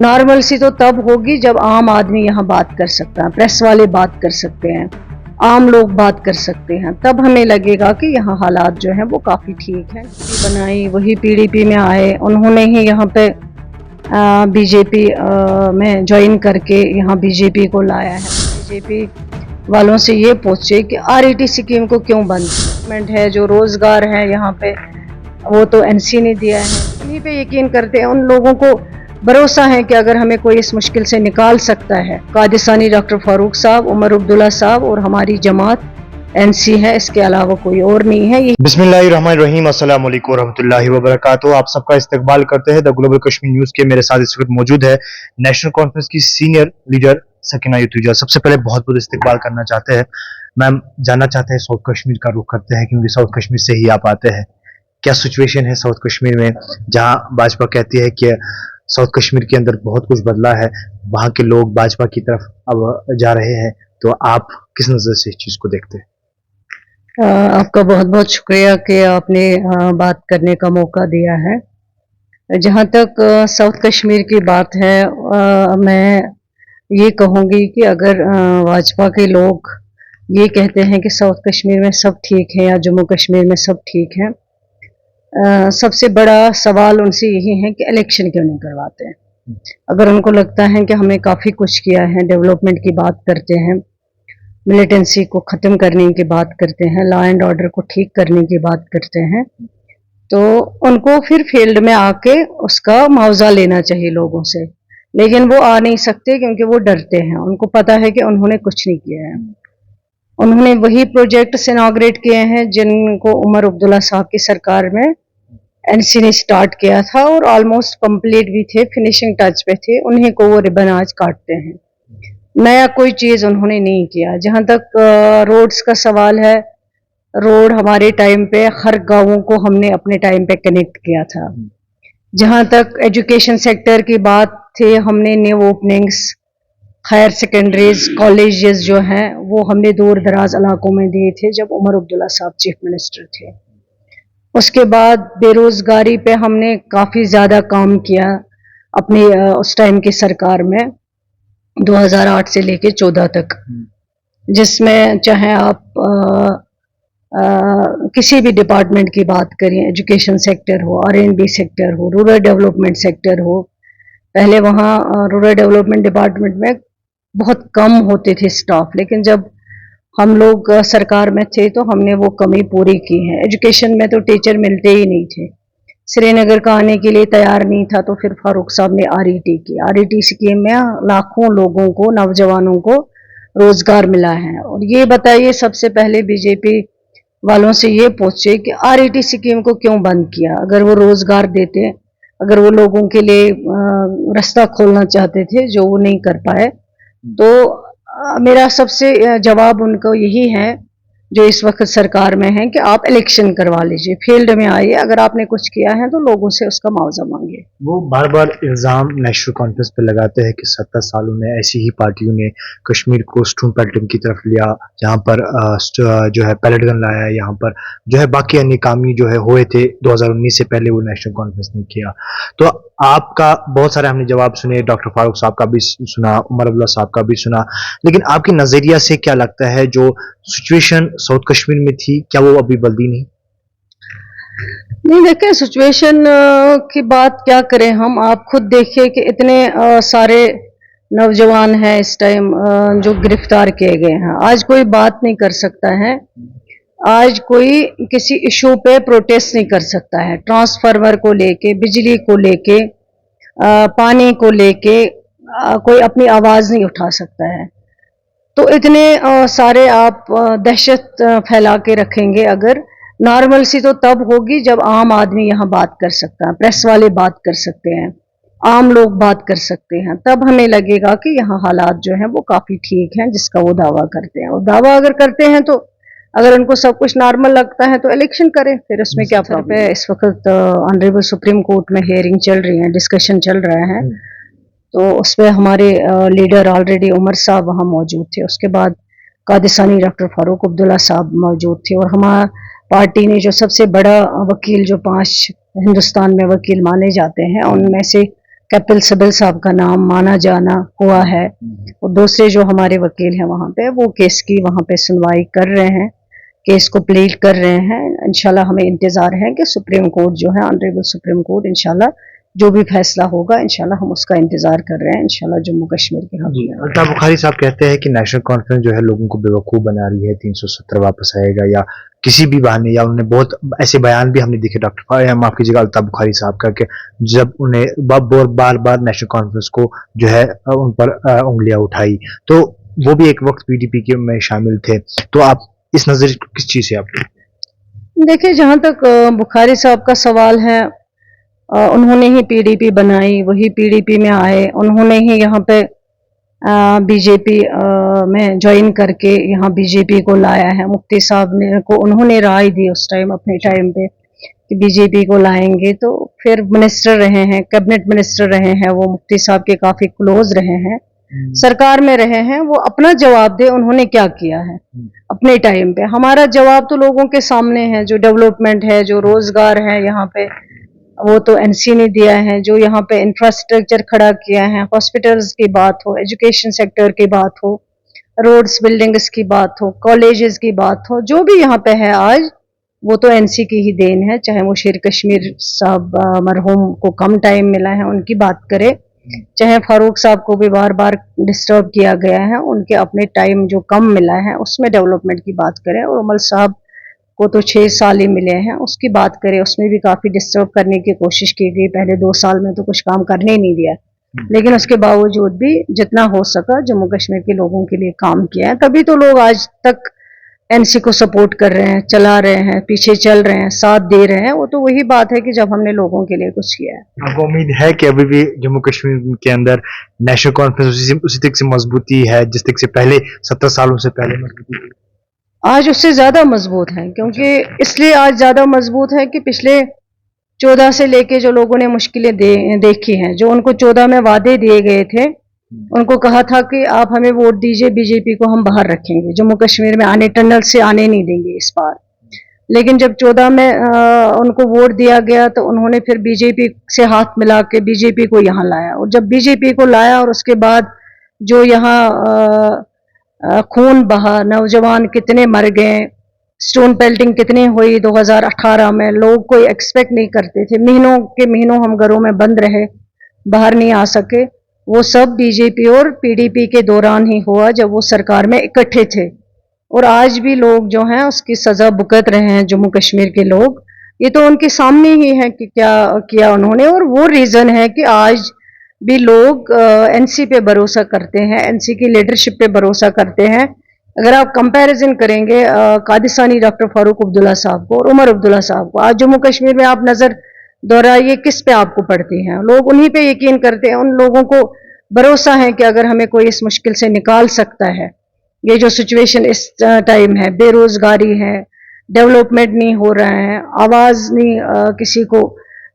Normal सी तो तब होगी जब आम आदमी यहाँ बात कर सकता है, प्रेस वाले बात कर सकते हैं, आम लोग बात कर सकते हैं, तब हमें लगेगा कि यहाँ हालात जो हैं वो काफ़ी ठीक हैं। बनाई वही पीडीपी में आए, उन्होंने ही यहाँ पे बीजेपी में ज्वाइन करके यहाँ बीजेपी को लाया है। बीजेपी वालों से ये पूछे कि आरईटी स्कीम को क्यों बंद है, जो रोजगार है यहाँ पे वो तो एनसी ने दिया है। उन्हीं पे यकीन करते हैं, उन लोगों को भरोसा है कि अगर हमें कोई इस मुश्किल से निकाल सकता है, कादिसानी डॉक्टर फारूक साहब, उमर अब्दुल्ला साहब और हमारी जमात एनसी है, इसके अलावा कोई और नहीं है। बिस्मिल्लाहिर्रहमानिर्रहीम, अस्सलाम वालेकुम रहमतुल्लाहि व बरकातहू। आप सबका इस्तकबाल करते हैं द ग्लोबल कश्मीर न्यूज के। मेरे साथ इस वक्त मौजूद है नेशनल कॉन्फ्रेंस की सीनियर लीडर सकीना यतूजा। सबसे पहले बहुत बहुत इस्तकबाल करना चाहते हैं मैम। जानना चाहते हैं साउथ कश्मीर का रुख करते हैं क्योंकि साउथ कश्मीर से ही आप आते हैं। क्या सिचुएशन है साउथ कश्मीर में, जहां भाजपा कहती है कि साउथ कश्मीर के अंदर बहुत कुछ बदला है, वहां के लोग भाजपा की तरफ अब जा रहे हैं, तो आप किस नजर से इस चीज को देखते हैं? आपका बहुत बहुत शुक्रिया कि आपने बात करने का मौका दिया है। जहाँ तक साउथ कश्मीर की बात है, मैं ये कहूँगी कि अगर भाजपा के लोग ये कहते हैं कि साउथ कश्मीर में सब ठीक है या जम्मू कश्मीर में सब ठीक है, सबसे बड़ा सवाल उनसे यही है कि इलेक्शन क्यों नहीं करवाते हैं। अगर उनको लगता है कि हमें काफ़ी कुछ किया है, डेवलपमेंट की बात करते हैं, मिलिटेंसी को ख़त्म करने की बात करते हैं, लॉ एंड ऑर्डर को ठीक करने की बात करते हैं, तो उनको फिर फील्ड में आके उसका मुआवजा लेना चाहिए लोगों से। लेकिन वो आ नहीं सकते क्योंकि वो डरते हैं, उनको पता है कि उन्होंने कुछ नहीं किया है। उन्होंने वही प्रोजेक्ट्स इनॉग्रेट किए हैं जिनको उमर अब्दुल्ला साहब की सरकार में एनसी ने स्टार्ट किया था और ऑलमोस्ट कंप्लीट भी थे, फिनिशिंग टच पे थे, उन्हीं को वो रिबन आज काटते हैं। नया कोई चीज़ उन्होंने नहीं किया। जहाँ तक रोड्स का सवाल है, रोड हमारे टाइम पे हर गाँवों को हमने अपने टाइम पे कनेक्ट किया था। जहाँ तक एजुकेशन सेक्टर की बात थी, हमने new openings, higher secondaries, colleges जो हैं वो हमने दूर दराज इलाकों में दिए थे जब उमर अब्दुल्ला साहब चीफ मिनिस्टर थे। उसके बाद बेरोजगारी पे हमने काफ़ी ज़्यादा काम किया अपनी उस टाइम की सरकार में, 2008 से लेके 14 तक, जिसमें चाहे आप किसी भी डिपार्टमेंट की बात करें, एजुकेशन सेक्टर हो, आरएनबी सेक्टर हो, रूरल डेवलपमेंट सेक्टर हो। पहले वहाँ रूरल डेवलपमेंट डिपार्टमेंट में बहुत कम होते थे स्टाफ, लेकिन जब हम लोग सरकार में थे तो हमने वो कमी पूरी की है। एजुकेशन में तो टीचर मिलते ही नहीं थे, श्रीनगर का आने के लिए तैयार नहीं था, तो फिर फारूक साहब ने आरईटी की। आरईटी स्कीम में लाखों लोगों को, नौजवानों को रोजगार मिला है। और ये बताइए, सबसे पहले बीजेपी वालों से ये पूछे कि आरईटी स्कीम को क्यों बंद किया। अगर वो रोजगार देते, अगर वो लोगों के लिए रास्ता खोलना चाहते थे जो वो नहीं कर पाए, तो मेरा सबसे जवाब उनको यही है जो इस वक्त सरकार में है कि आप इलेक्शन करवा लीजिए, फील्ड में आइए, अगर आपने कुछ किया है तो लोगों से उसका मुआवजा मांगिए। वो बार बार इल्ज़ाम नेशनल कॉन्फ्रेंस पे लगाते हैं कि 70 सालों में ऐसी ही पार्टियों ने कश्मीर को स्टोन पेल्टिंग की तरफ लिया, यहाँ पर जो है पैलेट गन लाया, यहाँ पर जो है बाकी अन्य काम जो है हुए थे 2019 से पहले, वो नेशनल कॉन्फ्रेंस ने किया। तो आपका बहुत सारे हमने जवाब सुने, डॉक्टर फारूक साहब का भी सुना, उमर अब्दुल्ला साहब का भी सुना, लेकिन आपके नजरिया से क्या लगता है जो सिचुएशन साउथ कश्मीर में थी, क्या वो अभी बदली नहीं? नहीं, देखें, सिचुएशन की बात क्या करें हम। आप खुद देखिए कि इतने सारे नौजवान हैं इस टाइम जो गिरफ्तार किए गए हैं। आज कोई बात नहीं कर सकता है, आज कोई किसी इशू पे प्रोटेस्ट नहीं कर सकता है। ट्रांसफार्मर को लेके, बिजली को लेके, पानी को लेके कोई अपनी आवाज़ नहीं उठा सकता है। तो इतने सारे आप दहशत फैला के रखेंगे, अगर नॉर्मल सी तो तब होगी जब आम आदमी यहाँ बात कर सकता है, प्रेस वाले बात कर सकते हैं, आम लोग बात कर सकते हैं, तब हमें लगेगा कि यहाँ हालात जो हैं वो काफ़ी ठीक हैं जिसका वो दावा करते हैं। और दावा अगर करते हैं तो अगर उनको सब कुछ नॉर्मल लगता है तो इलेक्शन करें, फिर उसमें क्या प्रॉब्लम है। इस वक्त ऑनरेबल सुप्रीम कोर्ट में हियरिंग चल रही है, डिस्कशन चल रहा है, तो उसमें हमारे लीडर ऑलरेडी उमर साहब वहाँ मौजूद थे। उसके बाद कादिसानी डॉक्टर फारूक अब्दुल्ला साहब मौजूद थे, और हमारा पार्टी ने जो सबसे बड़ा वकील, जो 5 हिंदुस्तान में वकील माने जाते हैं, उनमें से कपिल सिब्बल साहब का नाम माना जाना हुआ है, और दूसरे जो हमारे वकील हैं वहाँ पे वो केस की वहाँ पे सुनवाई कर रहे हैं, केस को प्लीड कर रहे हैं। इंशाल्लाह हमें इंतज़ार है कि सुप्रीम कोर्ट जो है, ऑनरेबल सुप्रीम कोर्ट इंशाल्लाह जो भी फैसला होगा इंशाल्लाह हम उसका इंतज़ार कर रहे हैं, इंशाल्लाह जम्मू कश्मीर के हक में। अल्ताफ बुखारी साहब कहते हैं कि नेशनल कॉन्फ्रेंस जो है लोगों को बेवकूफ़ बना रही है, 370 वापस आएगा या किसी भी बहाने, या उन्होंने बहुत ऐसे बयान भी हमने देखे डॉक्टर माफ कीजिएगा अल्ताफ बुखारी साहब का, कि जब उन्हें बार बार नेशनल कॉन्फ्रेंस को जो है उन पर उंगलियां उठाई, तो वो भी एक वक्त पीडीपी के में शामिल थे। तो आप इस नजर किस चीज़ से आप देखिए, जहाँ तक बुखारी साहब का सवाल है, उन्होंने ही पीडीपी बनाई, वही पीडीपी में आए, उन्होंने ही यहाँ पे बीजेपी में ज्वाइन करके यहाँ बीजेपी को लाया है। मुफ्ती साहब ने को उन्होंने राय दी उस टाइम, अपने टाइम पे, कि बीजेपी को लाएंगे। तो फिर मिनिस्टर रहे हैं, कैबिनेट मिनिस्टर रहे हैं, वो मुफ्ती साहब के काफ़ी क्लोज रहे हैं, सरकार में रहे हैं। वो अपना जवाब दे उन्होंने क्या किया है अपने टाइम पे। हमारा जवाब तो लोगों के सामने है, जो डेवलपमेंट है, जो रोजगार है यहाँ पे, वो तो एनसी ने दिया है। जो यहाँ पे इंफ्रास्ट्रक्चर खड़ा किया है, हॉस्पिटल्स की बात हो, एजुकेशन सेक्टर की बात हो, रोड्स बिल्डिंग्स की बात हो, कॉलेजेस की बात हो, जो भी यहाँ पे है आज, वो तो एनसी की ही देन है। चाहे वो शेर कश्मीर साहब मरहूम को कम टाइम मिला है उनकी बात करें, चाहे फारूक साहब को भी बार बार डिस्टर्ब किया गया है, उनके अपने टाइम जो कम मिला है उसमें डेवलपमेंट की बात करें, और उमर साहब को तो 6 साल ही मिले हैं, उसकी बात करें, उसमें भी काफ़ी डिस्टर्ब करने की कोशिश की गई। पहले 2 साल में तो कुछ काम करने ही नहीं दिया, लेकिन उसके बावजूद भी जितना हो सका जम्मू कश्मीर के लोगों के लिए काम किया है। तभी तो लोग आज तक एनसी को सपोर्ट कर रहे हैं, चला रहे हैं, पीछे चल रहे हैं, साथ दे रहे हैं। वो तो वही बात है कि जब हमने लोगों के लिए कुछ किया है। आपको उम्मीद है कि अभी भी जम्मू कश्मीर के अंदर नेशनल कॉन्फ्रेंस उसी तक से मजबूती है जिस तक से पहले 70 सालों से पहले मजबूती थी? आज उससे ज्यादा मजबूत है, क्योंकि इसलिए आज ज्यादा मजबूत है कि पिछले 14 से लेके जो लोगों ने मुश्किलें देखी हैं, जो उनको 14 में वादे दिए गए थे, उनको कहा था कि आप हमें वोट दीजिए, बीजेपी को हम बाहर रखेंगे, जम्मू कश्मीर में आने टनल से आने नहीं देंगे इस बार। लेकिन जब 14 में उनको वोट दिया गया तो उन्होंने फिर बीजेपी से हाथ मिला के बीजेपी को यहाँ लाया, और जब बीजेपी को लाया और उसके बाद जो यहाँ खून बहा, नौजवान कितने मर गए, स्टोन पेल्टिंग कितनी हुई 2018 में, लोग कोई एक्सपेक्ट नहीं करते थे। महीनों के महीनों हम घरों में बंद रहे, बाहर नहीं आ सके। वो सब बीजेपी और पीडीपी के दौरान ही हुआ, जब वो सरकार में इकट्ठे थे। और आज भी लोग जो हैं उसकी सजा भुगत रहे हैं, जम्मू कश्मीर के लोग। ये तो उनके सामने ही है कि क्या किया उन्होंने, और वो रीजन है कि आज भी लोग एनसी पे भरोसा करते हैं, एनसी की लीडरशिप पे भरोसा करते हैं। अगर आप कंपैरिजन करेंगे कादिसानी डॉक्टर फारूक अब्दुल्ला साहब को और उमर अब्दुल्ला साहब को, आज जम्मू कश्मीर में आप नजर दोहराइए किस पे आपको पड़ती हैं। लोग उन्हीं पे यकीन करते हैं, उन लोगों को भरोसा है कि अगर हमें कोई इस मुश्किल से निकाल सकता है। ये जो सिचुएशन इस टाइम है, बेरोजगारी है, डेवलपमेंट नहीं हो रहा है, आवाज नहीं किसी को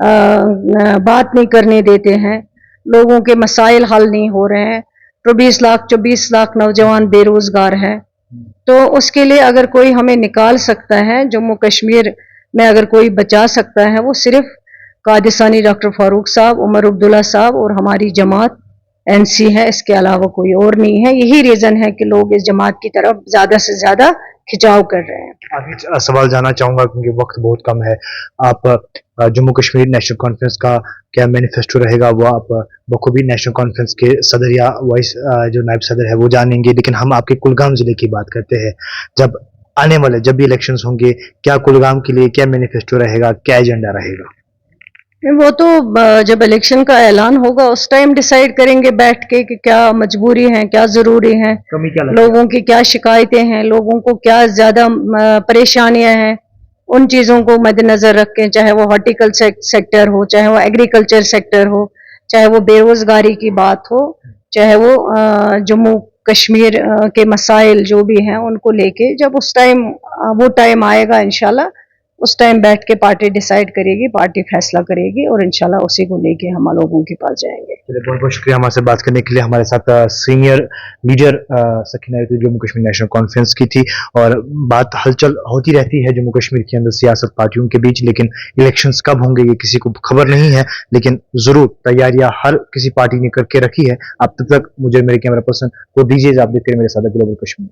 बात नहीं करने देते हैं, लोगों के मसाइल हल नहीं हो रहे हैं, 24 लाख 24 लाख नौजवान बेरोजगार हैं। तो उसके लिए अगर कोई हमें निकाल सकता है, जम्मू कश्मीर में अगर कोई बचा सकता है, वो सिर्फ कादिसानी डॉक्टर फारूक साहब, उमर अब्दुल्ला साहब और हमारी जमात एनसी है, इसके अलावा कोई और नहीं है। यही रीजन है कि लोग इस जमात की तरफ ज्यादा से ज्यादा खिंचाव कर रहे हैं। आखिरी सवाल जानना चाहूंगा क्योंकि वक्त बहुत कम है। आप जम्मू कश्मीर नेशनल कॉन्फ्रेंस का क्या मैनिफेस्टो रहेगा वो आप बखूबी नेशनल कॉन्फ्रेंस के सदर या वाइस जो नायब सदर है वो जानेंगे, लेकिन हम आपके कुलगाम जिले की बात करते हैं। जब आने वाले जब भी इलेक्शंस होंगे, क्या कुलगाम के लिए क्या मैनिफेस्टो रहेगा, क्या एजेंडा रहेगा? वो तो जब इलेक्शन का ऐलान होगा उस टाइम डिसाइड करेंगे बैठ के कि क्या मजबूरी है, क्या जरूरी है, कमी क्या लगता है? लोगों की क्या शिकायतें हैं, लोगों को क्या ज्यादा परेशानियां हैं, उन चीजों को मद्देनजर रख के, चाहे वो हॉर्टिकल्चर सेक्टर हो, चाहे वो एग्रीकल्चर सेक्टर हो, चाहे वो बेरोजगारी की बात हो, चाहे वो जम्मू कश्मीर के मसाइल जो भी हैं उनको लेके, जब उस टाइम वो टाइम आएगा इंशाल्लाह उस टाइम बैठ के पार्टी डिसाइड करेगी, पार्टी फैसला करेगी और इंशाल्लाह उसी को लेके हम लोगों के पास जाएंगे। चलिए, बहुत बहुत शुक्रिया हमारे साथ बात करने के लिए। हमारे साथ सीनियर लीडर सकीना यतूजा जम्मू कश्मीर नेशनल कॉन्फ्रेंस की थी, और बात हलचल होती रहती है जम्मू कश्मीर के अंदर सियासत पार्टियों के बीच, लेकिन इलेक्शंस कब होंगे ये किसी को खबर नहीं है, लेकिन जरूर तैयारियां हर किसी पार्टी ने करके रखी है। अब तब तक मुझे मेरे कैमरा पर्सन को दीजिए, आप देखते रहे मेरे साथ ग्लोबल कश्मीर।